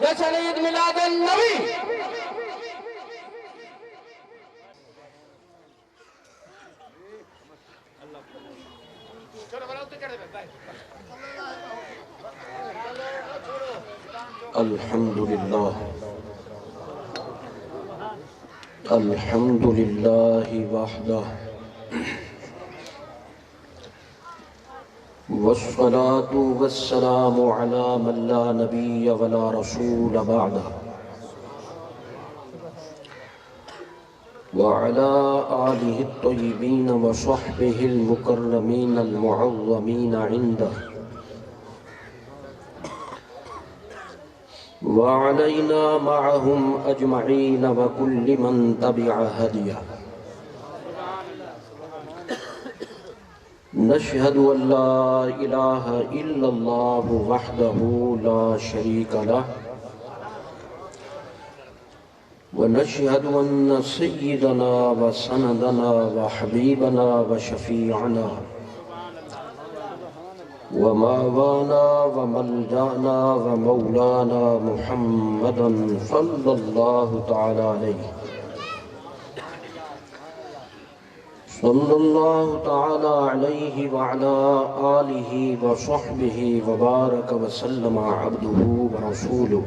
جشن عید میلاد النبی۔ الحمدللہ الحمدللہ وحدہ والصلاة والسلام على من لا نبی ولا رسول بعدہ وعلى آلہ الطیبین وصحبہ المکرمین المعظمین عندہ وعلينا معهم أجمعين وكل من تبع هديه نشهد أن لا إله إلا الله وحده لا شريك له ونشهد أن سيدنا وسندنا وحبيبنا وشفيعنا وماوانا وملجانا ومولانا محمدا صلى الله تعالى عليه وعلى آله وصحبه وبارك وسلم عبده ورسوله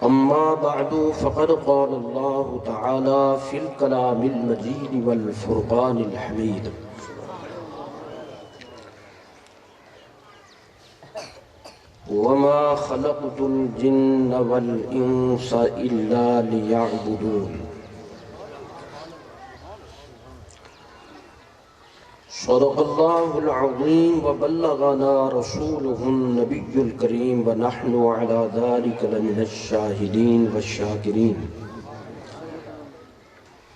أما بعد فقد قال الله تعالى في الكلام المجيد والفرقان الحميد وما خلقت الجن والإنس إلا ليعبدون صدق الله العظيم وبلغنا رسوله النبي الكريم ونحن على ذلك لمن الشاهدين والشاكرين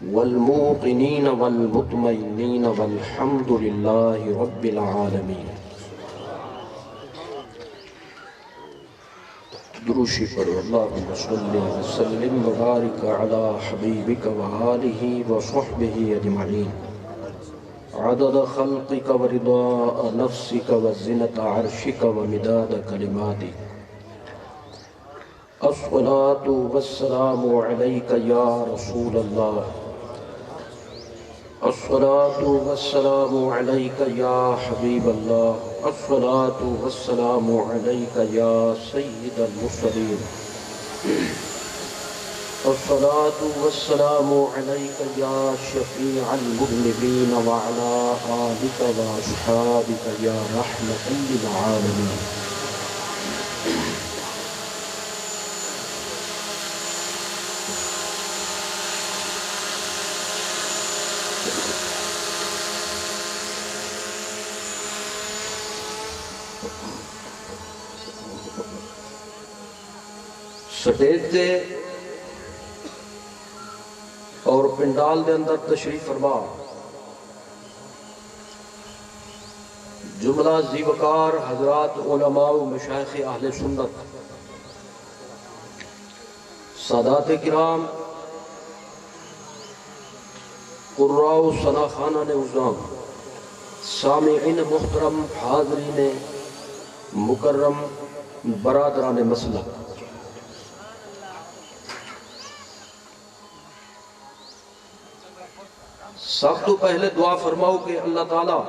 والموقنين والمطمئنين والحمد لله رب العالمين دروشی پڑھو اللہم صلی وسلم وبارک علی حبیبک وآلہ وصحبہ اجمعین عدد خلقک ورضاء نفسک وزنة عرشک ومداد کلماتک الصلاة والسلام علیک یا رسول اللہ الصلاة والسلام علیک یا حبیب اللہ الصلاة والسلام علیک یا سید المرسلین الصلاة والسلام علیک یا شفیع المذنبین وعلى آلک واصحابک یا رحمة للعالمین سٹیج دے اور پنڈال دے اندر تشریف فرما جملہ زیوکار حضرات علماء و مشایخ اہل سنت سادات کرام قراء و ثناخانہ عظام سامعین محترم حاضرین مکرم برادران مسلک سب تو پہلے دعا فرماؤ کہ اللہ تعالیٰ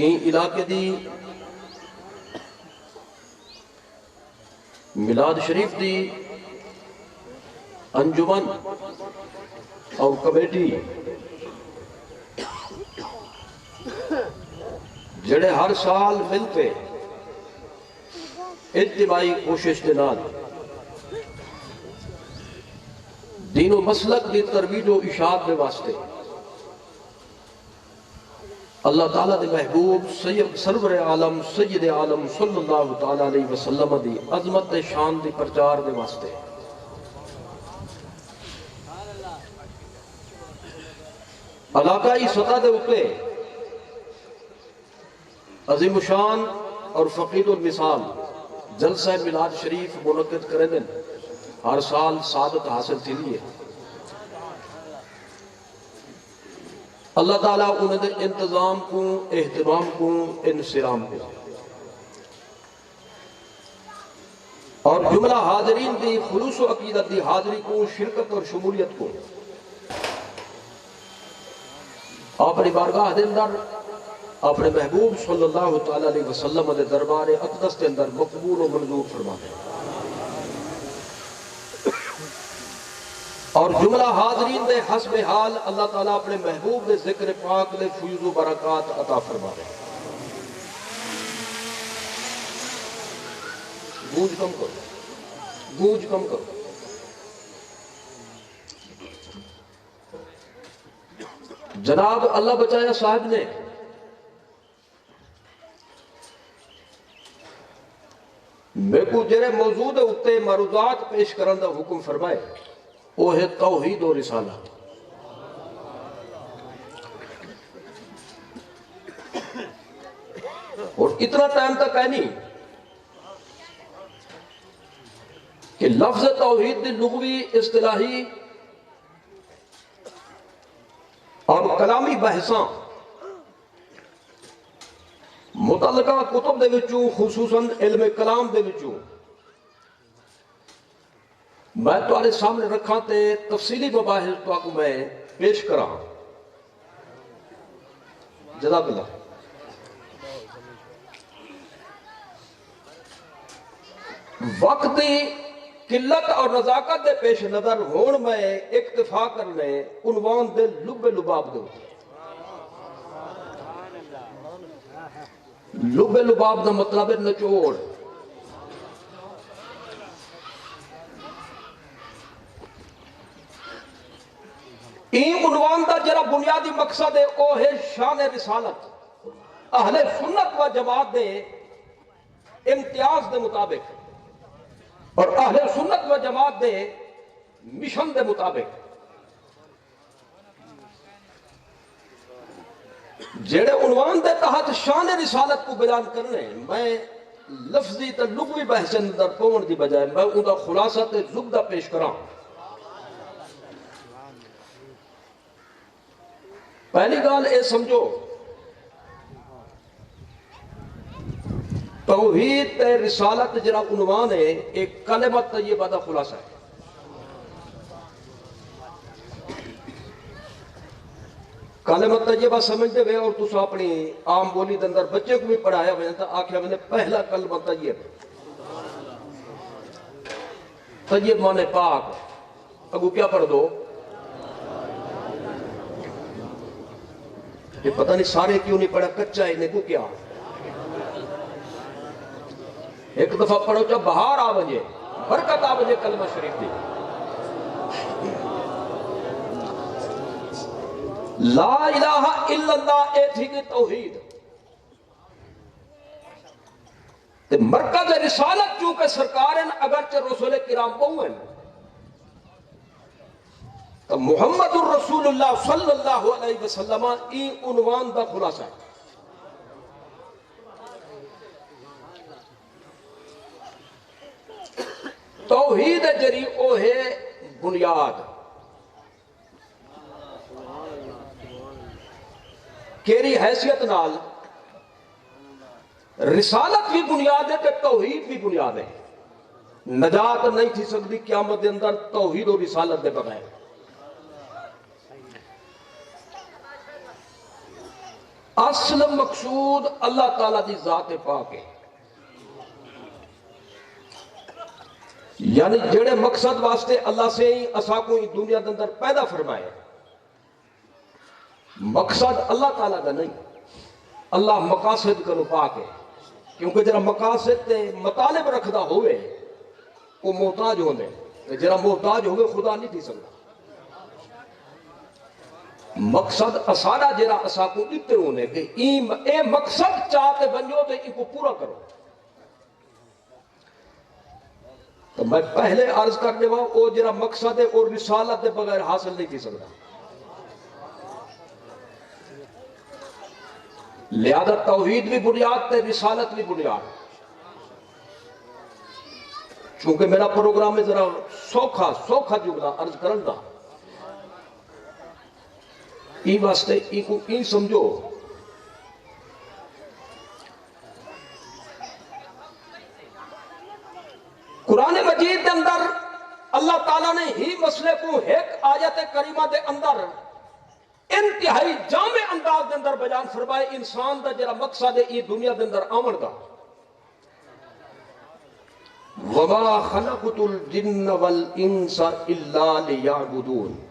این علاقے دی میلاد شریف دی انجمن اور کمیٹی جڑے ہر سال مل پہ اجتماعی کوشش کے نال دین و مسلک دی ترویج و اشاعت میں واسطے اللہ تعالیٰ دے محبوب سرور عالم سید عالم صلی اللہ تعالیٰ علیہ وسلم دی عظمت دے شان دی پرچار دے واسطے علاقائی سطح دے اوپر عظیم شان اور فقید المثال جلسہ میلاد شریف منعقد کرے دن ہر سال سعادت حاصل تھی لیے اللہ تعالیٰ انہیں دے انتظام کو اہتمام کو انسلام کو اور جملہ حاضرین دی خلوص و عقیدت دی حاضری کو شرکت اور شمولیت کو اپنی بارگاہ دے اندر اپنے محبوب صلی اللہ تعالیٰ علیہ وسلم دے دربار اقدس کے اندر مقبول و منظور فرما دے اور جملہ حاضرین دے حسب حال اللہ تعالیٰ اپنے محبوب دے ذکر پاک دے فیض و برکات عطا فرما دے. گونج کم کرو، گونج کم کرو. جناب اللہ بچایا صاحب نے میں کو جرے موجود اتے معروضات پیش کرن دا حکم فرمائے وہ ہے توحید و رسالہ. اور اتنا ٹائم تک ہے نہیں کہ لفظ توحید دی لغوی اصطلاحی اور کلامی بحثاں متعلقہ کتب دے وچوں خصوصاً علم کلام دے وچوں میں تمہارے سامنے رکھا تے تفصیلی مباحث تو کو میں پیش کرا. جزاک اللہ. وقت دی قلت اور نزاکت دے پیش نظر ہون میں اکتفا کرنے عنوان دے لب لباب دے لب لباب دا مطلب ہے نچوڑ. این عنوان دا جرا بنیادی مقصد ہے وہ ہے شان رسالت اہل سنت و جماعت دے امتیاز دے مطابق اور اہل سنت و جماعت دے مشن دے مطابق جڑے عنوان دے تحت شان رسالت کو بیان کرنے میں لفظی تے لغوی بحث اندر پون دی بجائے میں ان دا خلاصہ تے زبدہ پیش کراں. پہلی گال اے سمجھو توحید تے رسالت جرا عنوان ہے ایک کلمت طیبہ دا خلاصہ ہے. کلمت طیبہ سمجھتے ہوئے اور تُسا اپنی عام بولی دے اندر بچے کو بھی پڑھایا ہوئے تو آکھیا میں نے پہلا کلمت طیب. طیب مانے پاک. اگو کیا پڑھ دو؟ یہ پتہ نہیں سارے کیوں نہیں پڑھا کچا انہیں کو کیا ایک دفعہ پڑھو چاہ بہار آ بجے برکت آ بجے کلمہ شریف دی. لا الہ الا اللہ اے تھی کہ توحید مرکز رسالت چونکہ سرکارن اگرچہ رسول کرام بہویں تو محمد الرسول اللہ صلی اللہ علیہ وسلم ای عنوان دا خلاصہ ہے. توحید جری او ہے بنیاد. کیری حیثیت نال رسالت بھی بنیاد ہے تے توحید بھی بنیاد ہے. نجات نہیں تھی سکتی قیامت دے اندر توحید و رسالت دے بغیر. اصل مقصود اللہ تعالیٰ دی ذات پاک ہے. یعنی جڑے مقصد واسطے اللہ سے ہی اسا کو دنیا دے اندر پیدا فرمائے مقصد اللہ تعالیٰ کا نہیں. اللہ مقاصد کا پاک ہے کیونکہ جرا مقاصد تے مطالب رکھدا ہوئے وہ محتاج ہونے جرا محتاج ہوئے خدا نہیں تھی سکتا. مقصد اساڑا جرا اسا کو اتنے ہونے کہ اے مقصد چاہتے بنجو تو ان کو پورا کرو. تو میں پہلے عرض کرنے والا وہ جرا مقصد ہے اور رسالت دے بغیر حاصل نہیں تھی سکتا. لہذا توحید بھی بنیاد تے رسالت بھی بنیاد. چونکہ میرا پروگرام میں ذرا سوکھا جملہ عرض کرن دا ای واسطے ای کو ای سمجھو قرآن مجید کے اندر اللہ تعالیٰ نے ہی مسئلے کو ایک آیت کریمہ دے اندر انتہائی جامع انداز دے اندر بیان فرمائے انسان دا جڑا مقصد ہے یہ دنیا دے اندر آمن دا وَمَا خَلَقْتُ الْجِنَّ وَالْإِنسَ إِلَّا لِيَعْبُدُونَ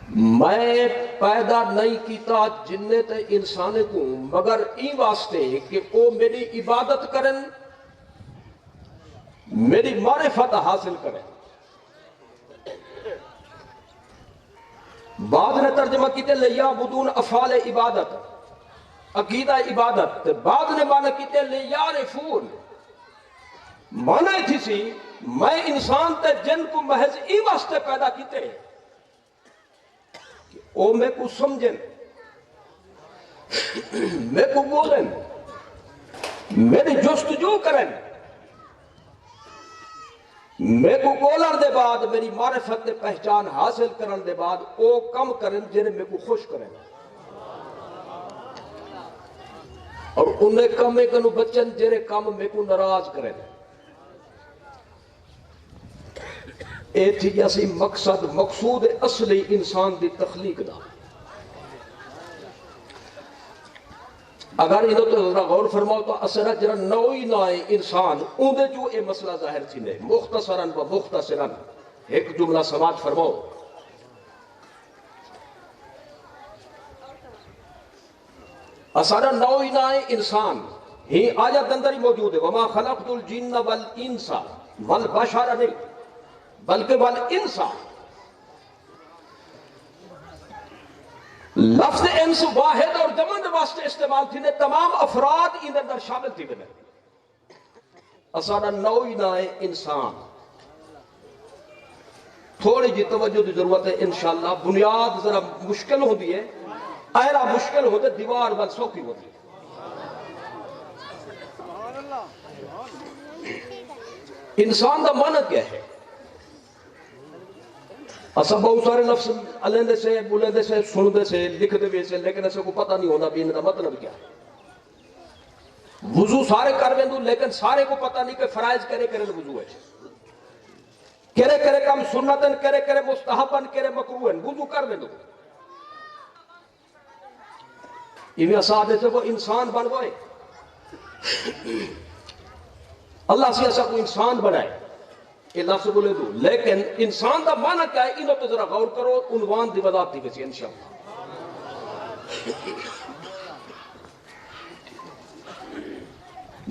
میں پیدا نہیں کیتا جننے تے انسانے کو مگر ای واسطے کہ او میری عبادت کرن میری معرفت حاصل کریں بعض نے ترجمہ کیتے لیعبدون افعال عبادت عقیدہ عبادت بعض نے معنی کیتے لیعرفون معنی تھی سی میں انسان تے جن کو محض ای واسطے پیدا کیتے کہ او میں کو سمجھن میں کو بولن میری جستجو کرن میں کو بولن دے بعد میری معرفت دے پہچان حاصل کرن دے بعد او کم کرن جنہیں میں کو خوش کرن اور انہیں کم میں کنو بچن جنہیں کم میں کو ناراض کرن اے تھی جیسی مقصد مقصود اصلی انسان دی تخلیق دا اگر انہوں تو ذرا غور فرماؤ تو اثرہ جرا نوئی نائے انسان اندھے جو اے مسئلہ ظاہر تھی نے مختصراً و مختصراً ایک جملہ سماعت فرماؤ اثرہ نوئی نائے انسان ہی آیت اندر ہی موجود ہے وَمَا خَلَقْتُ الْجِنَّ وَالْإِنسَ وَالْبَشَرَ نہیں بلکہ والانسا لفظ انس واحد اور جمع واسطے استعمال تھی نے تمام افراد ان اندر شامل تھی بنے اسانا نوئی نائے انسان تھوڑی جی توجہ دی ضرورت ہے انشاءاللہ بنیاد ذرا مشکل ہو دی ہے ایرا مشکل ہو دی دیوار بل سوکی ہو دی انسان دا معنی کیا ہے اسا بہت سارے لفظ علیندے سے بولیندے سے سندے سے لکھتے بھی سے لیکن اسے کو پتہ نہیں ہونا بھی ان کا مطلب کیا ہے وضو سارے کر ویندو لیکن سارے کو پتہ نہیں کہ فرائض کرے کرے وضو ہے کرے کرے کم سنتن کرے کرے مستحبن کرے مکروہن وضو کر ویندو یہ اسا دے سے وہ انسان بن گئے اللہ سے ایسا کو انسان بنائے یہ لفظ بولے دو لیکن انسان دا معنی کیا ہے انہوں تو ذرا غور کرو عنوان دی وضاحت دی گئی انشاءاللہ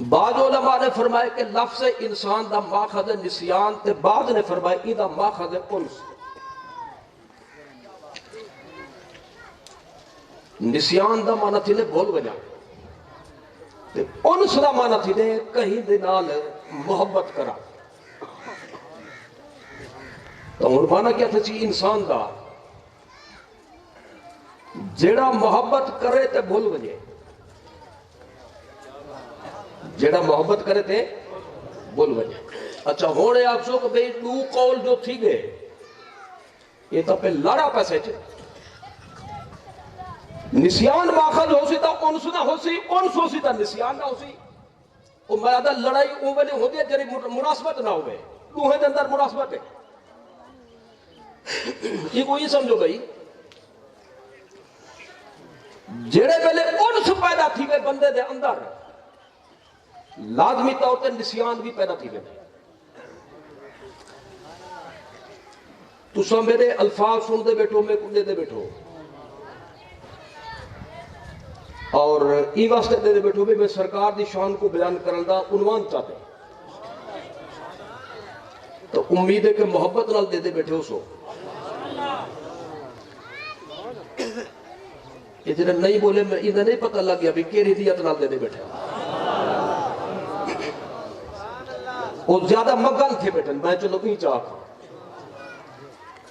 بعض علماء نے فرمائے کہ لفظ انسان دا ماخذ نسیان تے بعض نے فرمائے ای دا ماخذ انس نسیان دا معنی تھی نے بھول بجا تے انس دا معنی تھی نے کہیں دے نال محبت کرا تو مانا کیا تھا چی انسان دا جیڑا محبت کرے تے بھول وجے جیڑا محبت کرے تے بھول وجے اچھا ہونے آپ سو کہ بھئی دو قول جو تھی گئے یہ تو پہ لڑا پیسے چھے نسیان ماخذ ہو سی تا انس نہ ہو سی انس ہو سی تا نسیان نہ ہو سی وہ میادہ لڑائی اوہ ہو دیا جری مناسبت نہ ہوئے دوہے دے اندر مناسبت ہے یہ کوئی سمجھو بھئی جڑے پہلے انس پیدا تھی گئے بندے دے اندر لازمی طور تے نسیان بھی پیدا تھی گئے تو سب میرے الفاظ سن دے بیٹھو میں کنے دے بیٹھو اور ای واسطے دے بیٹھو بھی میں سرکار دی شان کو بیان کرن دا عنوان چاہتے تو امید ہے کہ محبت نال دے بیٹھے ہو سو یہ جنہیں نہیں بولے میں انہیں نہیں پتہ لگ گیا بھی کیری دیت نال دے بیٹھے وہ زیادہ مگن تھے بیٹھے میں چلو بھی چاہ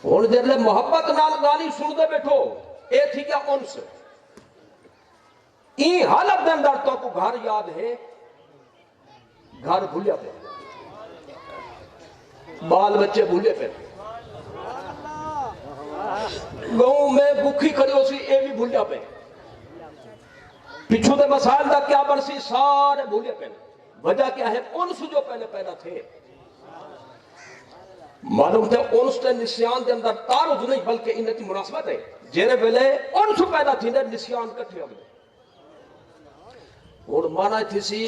اور جنہیں محبت نال گالی سن دے بیٹھو اے تھی کیا انس این حالت دے اندر تو کو گھر یاد ہے گھر بھولیا پہ بال بچے بھولے پہ گاؤں میں بکھی کھڑی ہو سی اے بھی بھولیا پہ پچھو دے مسائل دا کیا بن سی سارے بھولیا پہ وجہ کیا ہے انس جو پہلے پیدا تھے معلوم تھے انس تے نسیان دے اندر تعارض نہیں بلکہ ان کی مناسبت ہے جیرے ویلے انس پیدا تھی نے نسیان کٹھے ہو گئے اور مانا تھی سی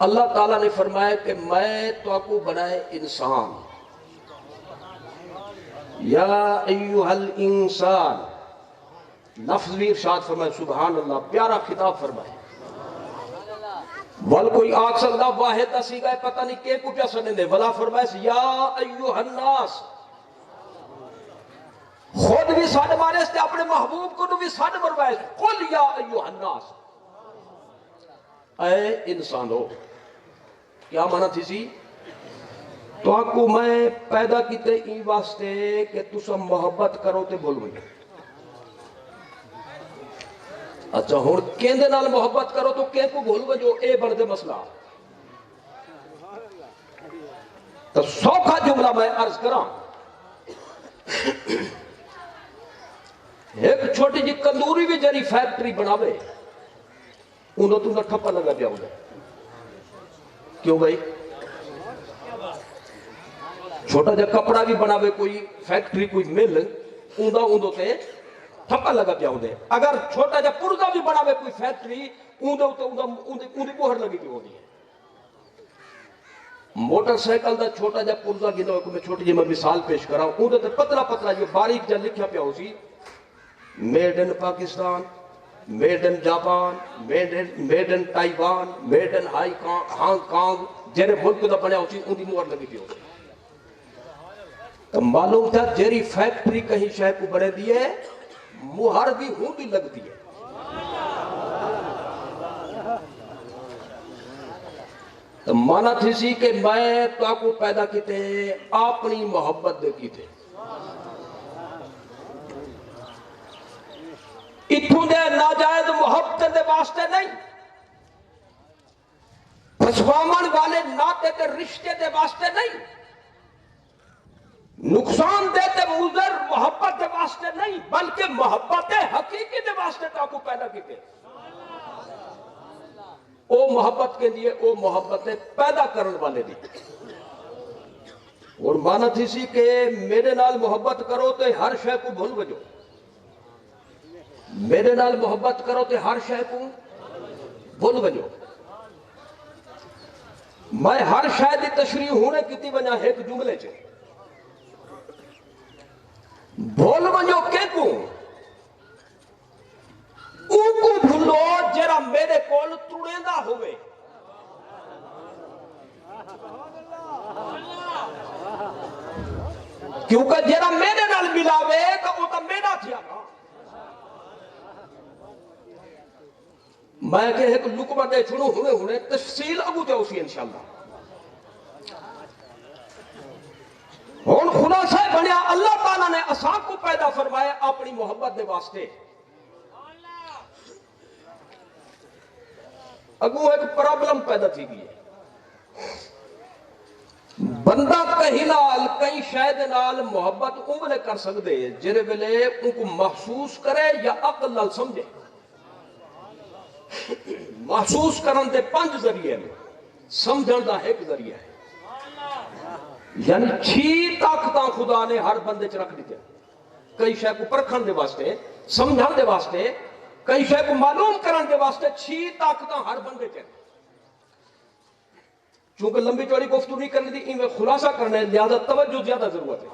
اللہ تعالیٰ نے فرمایا کہ میں تو آپ کو بنائے انسان یا ایوہ الانسان لفظ بھی ارشاد فرمائے سبحان اللہ پیارا خطاب فرمائے بل کوئی آگ سے اللہ واحد اسی گئے پتہ نہیں کہ کو کیا سنے دے ولا فرمائے یا ایوہ الناس خود بھی ساڑھ مارے سے اپنے محبوب کو بھی ساڑھ مروائے قل یا ایوہ الناس اے انسانو کیا مانا تھی سی تو آپ کو میں پیدا کیتے این واسطے کہ تسا محبت کرو تے بولو گے اچھا ہون کیندے نال محبت کرو تو کہیں کو بولو گے جو اے بردے مسئلہ تو سوکھا جملہ میں عرض کرام ایک چھوٹی جی کندوری بھی جری فیکٹری بناوے انہوں تم نے ٹھپا لگا دیا ہوگا کیوں بھائی چھوٹا جا کپڑا بھی بناوے کوئی فیکٹری کوئی مل اندھو تے ٹھپا لگا پیا ہوندے اگر چھوٹا جا پرزا بھی بناوے کوئی فیکٹری اندھی بوہر لگی پی ہوندی ہے موٹر سائیکل دا چھوٹا جا پرزا گیندہ ہوئے میں چھوٹی جی میں مثال پیش کر رہا ہوں اندھو تے پتلا پتلا جو باریک جا لکھیا پیا ہو سی made in Pakistan made in Japan made in Taiwan made in Hong Kong ملک دا بنیا ہو سی اندھی مہر لگی پی ہوندی تو معلوم تھا جیری فیکٹری کہیں شہر کو بڑھے دیئے مہر بھی ہوں بھی لگتی ہے تو مانا تھی سی کہ میں تو آپ کو پیدا کیتے اپنی محبت دے کیتے اتھوں دے ناجائز محبت دے واسطے نہیں پھسوامن والے ناتے تے رشتے دے واسطے نہیں نقصان دیتے مضر محبت دے واسطے نہیں بلکہ محبت حقیقی دے واسطے تاکو پیدا کیتے او محبت کے لیے او محبت پیدا کرن والے دی اور مانا تھی سی کہ میرے نال محبت کرو تو ہر شے کو بھول بجو میرے نال محبت کرو تو ہر شے کو بھول بجو میں ہر شے دی تشریح ہونے کیتی بنا ایک جملے چے بھول بجو کہ کو اون کو بھولو جرا میرے کول توڑیندہ ہوئے کیونکہ جرا میرے نال ملاوے تو وہ تو میرا تھیا نا میں کہ ایک لکمہ دے چھنو ہونے تفصیل ابو تے اسی انشاءاللہ ہون خلاصہ بنیا اللہ تعالیٰ نے اساں کو پیدا فرمایا اپنی محبت دے واسطے اگو ایک پرابلم پیدا تھی گئی ہے بندہ کہیں نال کئی شاید نال محبت املے کر سکتے جرے ویلے ان کو محسوس کرے یا عقل نال سمجھے محسوس کرن دے 5 ذریعے میں سمجھن دا ایک ذریعہ ہے یعنی 6 طاقتاں خدا نے ہر بندے چ رکھ دیتے کئی شے کو پرکھن دے واسطے سمجھن دے واسطے کئی شے کو معلوم کرن دے واسطے 6 طاقتاں ہر بندے چ چونکہ لمبی چوڑی گفتگو نہیں کرنی تھی ان میں خلاصہ کرنا ہے لہذا توجہ زیادہ ضرورت ہے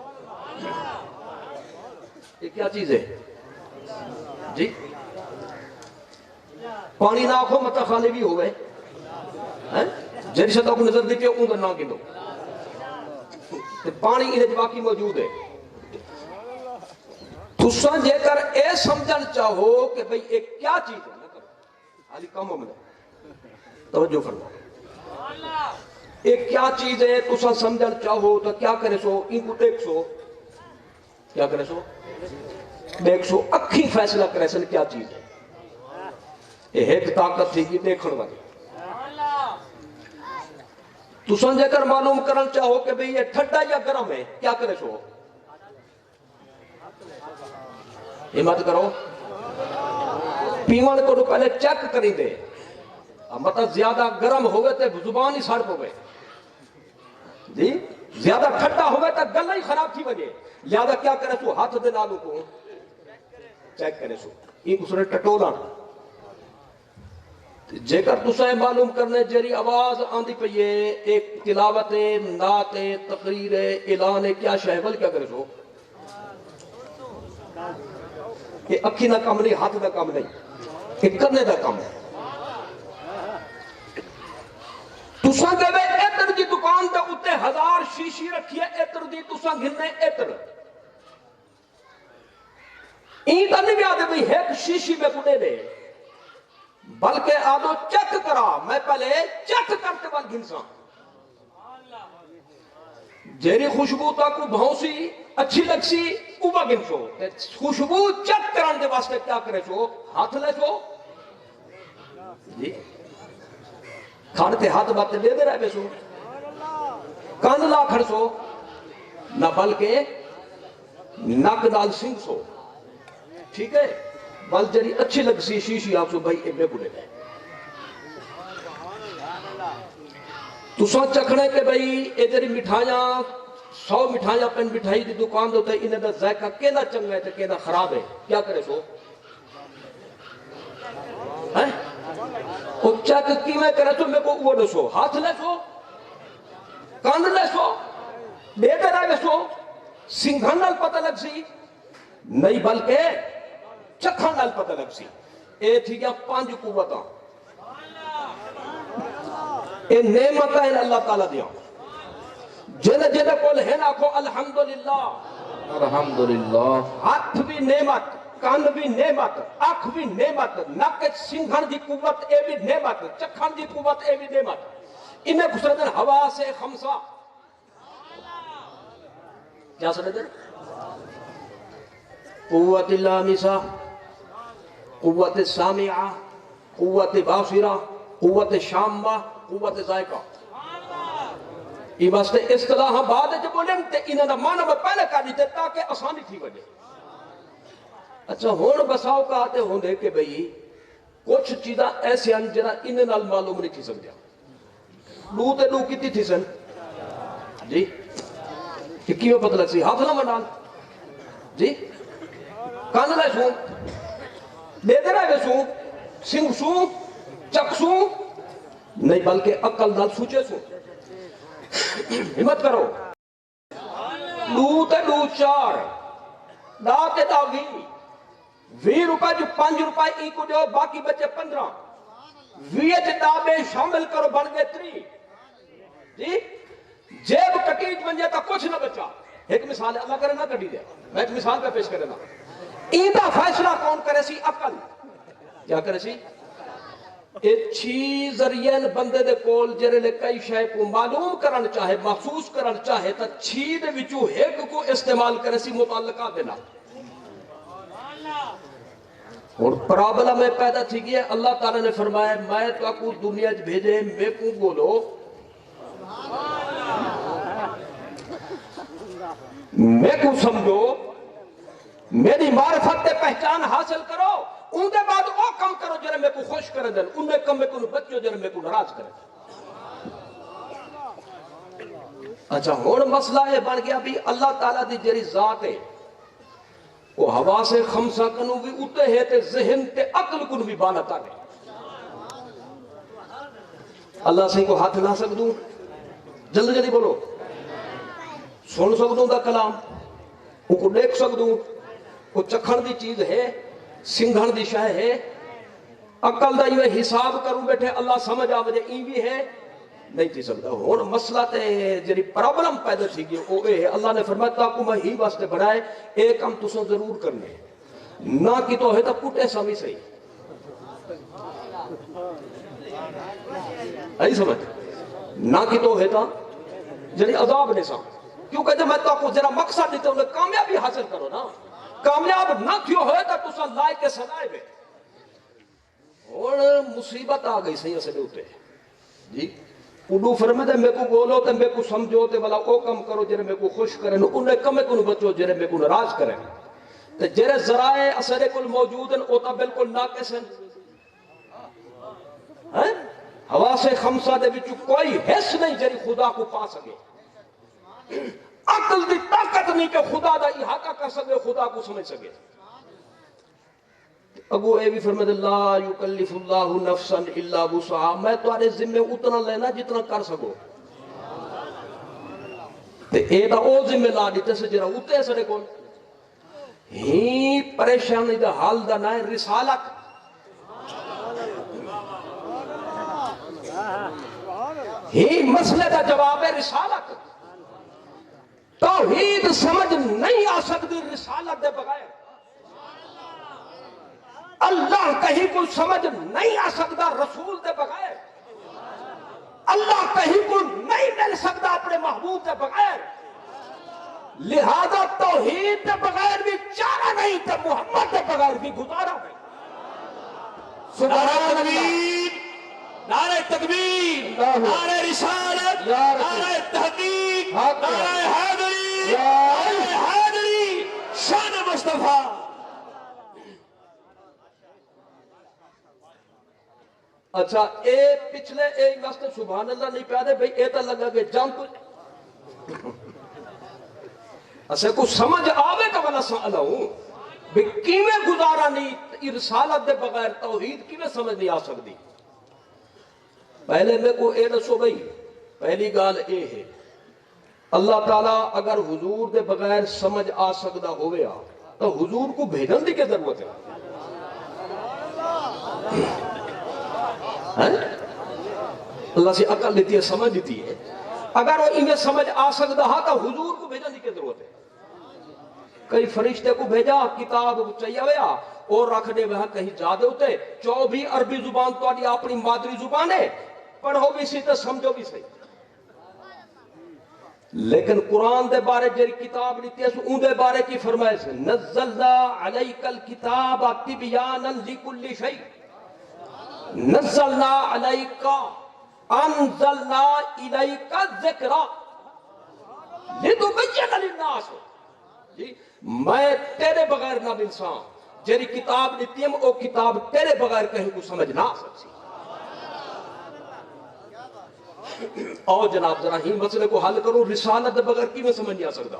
یہ کیا چیز ہے جی پانی نہ آکھو مطلب خالی بھی ہوئے جیسے شدہ کو نظر دیتے اون در نہ گندو پانی انہیں باقی موجود ہے تساں جے کر اے سمجھن چاہو کہ بھئی ایک کیا چیز ہے نہ کرو حالی کم ہو ملے توجہ فرما ایک کیا چیز ہے تساں سمجھن چاہو تو کیا کرے سو ان کو دیکھ سو کیا کرے سو دیکھ سو اکھی فیصلہ کرے سن کیا چیز ہے یہ ایک طاقت تھی کہ دیکھن والی تساں جے کر معلوم کرنا چاہو کہ بھئی یہ ٹھنڈا یا گرم ہے کیا کرے سو ہمت کرو پیون کو پہلے چیک کری دے مطلب زیادہ گرم ہوئے تو زبان ہی سڑ پوے جی زیادہ ٹھنڈا ہوئے تو گلا ہی خراب تھی وجہ لہذا کیا کرے سو ہاتھ دے نالوں کو چیک کرے سو یہ اس نے ٹٹولا جے کر تساں معلوم کرنے جری آواز آندی پئیے ایک تلاوت نعت تقریر اعلان کیا شہول کیا کرے سو کہ اکھی نہ کم نہیں ہاتھ نہ کم نہیں کہ کرنے دا کم ہے تساں دے وے ایتر دی دکان تے اتے 1000 شیشی رکھی ہے ایتر دی تساں گھنے ایتر این تا نہیں آدھے بھئی ایک شیشی میں کنے دے بلکہ آدھو چیک کرا میں پہلے چیک کرتے بعد گھنساں جیری خوشبو تا کو بھونسی اچھی لگ سی اوبا گھنسو خوشبو چیک کران دے واسطے کیا کرے سو ہاتھ لے سو جی کھانتے ہاتھ باتیں دے دے رہے بے سو کان لا کھڑ سو نہ بلکہ نک نال سنگ سو ٹھیک ہے بل جری اچھی لگ سی شیشی آپ سو بھائی ابنے بڑے گئے تو سو چکھنے کے بھائی اے جری مٹھائیاں 100 مٹھائیاں پین مٹھائی دی دکان دو تے انہیں دا ذائقہ کینا چنگا ہے تے کینا خراب ہے کیا کرے سو وہ چیک کی میں کرے سو میں کو وہ نہ سو ہاتھ لے سو کان لے سو دے دے رہے سو سنگھن نال پتہ لگ سی نہیں بلکہ چکھن نال پتہ لگ سی اے تھی کیا 5 قوتاں اے نعمت ہے اللہ تعالیٰ دیا جنہ جنہ کول ہے نا کو الحمدللہ الحمدللہ ہاتھ بھی نعمت کان بھی نعمت آنکھ بھی نعمت نک سنگھن دی قوت اے بھی نعمت چکھن دی قوت اے بھی نعمت انہیں خسردن ہوا سے خمسہ کیا سردن قوت اللامسہ قوت سامعہ قوت باصرہ قوت شامہ قوت ذائقہ یہ واسطے اصطلاح بعد جو بولیں تے انہاں معنی میں پہلے کر دیتے تاکہ آسانی تھی وجہ اچھا ہون بساؤ کہتے ہوندے کہ بھئی کچھ چیزاں ایسے ہیں جنہاں انہیں نال معلوم نہیں تھی سمجھا لو تے لو کتی تھی سن جی کہ کیوں پتہ لگ سی ہاتھ نہ منال جی کان لے سوں دے دے رہے سوں سنگ سوں چک سوں نہیں بلکہ عقل نال سوچے سوں ہمت کرو لو تے لو 4 دا تے دا 20 روپے جو 5 روپے ای کو جو باقی بچے 15 20 تے دا میں شامل کرو بن گئے 3 جی جیب کٹیج بن جاتا کچھ نہ بچا ایک مثال ہے اللہ کرے نہ کٹی دے میں ایک مثال پہ پیش کرے نا ایدہ فیصلہ کون کرے سی عقل کیا کرے سی اچھی ذریعہ بندے دے کول جرے لے کئی شے کو معلوم کرن چاہے محسوس کرن چاہے تا چھی دے وچوں ایک کو استعمال کرے سی متعلقہ دینا اور پرابلم میں پیدا تھی گیا اللہ تعالیٰ نے فرمایا میں تو کو دنیا چ بھیجے میں کو بولو میں کو سمجھو میری معرفت تے پہچان حاصل کرو ان دے بعد وہ کم کرو جنہیں میں کو خوش کرے دن ان میں کم میں کو بچو جنہیں میں کو ناراض کرے اچھا ہون مسئلہ ہے بن گیا بھی اللہ تعالیٰ دی جری ذات ہے وہ ہوا سے خمسہ کنو بھی اتے ہے تے ذہن تے عقل کنو بھی بانتا گئے اللہ سے کو ہاتھ نہ سکدوں جلد جلدی بولو سن سکدوں دا کلام وہ کو دیکھ سکدوں وہ چکھن دی چیز ہے سنگھن دی شاہ ہے عقل دا یہ حساب کروں بیٹھے اللہ سمجھ آوجے این بھی ہے نہیں تھی سکتا ہون مسئلہ تے جری پرابلم پیدا تھی گئی وہ اے اللہ نے فرمایا تاکو میں ہی واسطے بڑھائے ایک ہم تسوں ضرور کرنے نہ کی تو ہے تا پوٹے سامی صحیح ایسی سمجھ نہ کی تو ہے تا جری عذاب نے سا کیونکہ جب میں تاکو ذرا مقصد دیتے انہیں کامیابی حاصل کرو نا کامیاب نہ کیوں ہوئے تا تسوں لائے کے سنائے بے اور مصیبت آ گئی صحیح اسے ہوتے جی اڈو فرمائے میں کو بولو تے میں کو سمجھو تے والا او کم کرو جڑے میں کو خوش کرن انہیں کمے کو بچو جڑے میں کو ناراض کرن تے جڑے ذرائع اثر کل موجود ہیں او تا بالکل ناقص ہیں حواس خمسہ دے وچ کوئی حص نہیں جڑی خدا کو پا سکے عقل دی طاقت نہیں کہ خدا دا احاطہ کر سکے خدا کو سمجھ سکے اگو اے بھی فرمائے لا یکلف اللہ نفسا الا وسعہا میں تمہارے ذمہ اتنا لینا جتنا کر سکو تے اے دا او ذمہ لا دیتے سے جرا اتے سڑے کون ہی پریشانی دا حال دا نہ رسالت ہی مسئلے دا جواب ہے رسالت توحید سمجھ نہیں آ سکتی رسالت دے بغیر اللہ کہیں کوئی سمجھ نہیں آ سکتا رسول دے بغیر اللہ کہیں کوئی نہیں مل سکتا اپنے محبوب دے بغیر لہذا توحید دے بغیر بھی چارہ نہیں تو محمد دے بغیر بھی گزارا نہیں سبحان اللہ نعرہ تکبیر نعرہ رسالت نعرہ تحقیق نعرہ حیدری نعرہ حیدری شان مصطفیٰ اچھا اے پچھلے ایک واسطے سبحان اللہ نہیں پیادے بھئی اے تا لگا کہ جمپ اسے کو سمجھ آوے کا والا سوال ہوں بھئی کیویں گزارا نہیں رسالت دے بغیر توحید کیویں سمجھ نہیں آ سکتی پہلے میں کو اے دسو بھئی پہلی گال اے ہے اللہ تعالیٰ اگر حضور دے بغیر سمجھ آ سکتا ہوئے تو حضور کو بھیجن دی کے ضرورت ہے اللہ سے عقل لیتی ہے سمجھ دیتی ہے اگر وہ انہیں سمجھ آ سکتا ہے تو حضور کو بھیجن دی کے ضرورت ہے کئی فرشتے کو بھیجا کتاب چاہیے ہویا اور رکھ دے وہاں کہیں زیادہ ہوتے 24 عربی زبان تو آدھی اپنی مادری زبان ہے پڑھو بھی سی تو سمجھو بھی سی لیکن قرآن دے بارے جری کتاب لیتی ہے ان دے بارے کی فرمائے سے نزلنا علیک الکتاب تبیانا لکل شیء نزلنا علیک انزلنا الیک الذکر لتبین للناس میں تیرے بغیر نہ انسان جری کتاب لیتی ہے وہ کتاب تیرے بغیر کہیں کو سمجھ نہ سکتی اور جناب ذرا ہی مسئلے کو حل کرو رسالت بغیر کی میں سمجھ نہیں آ سکتا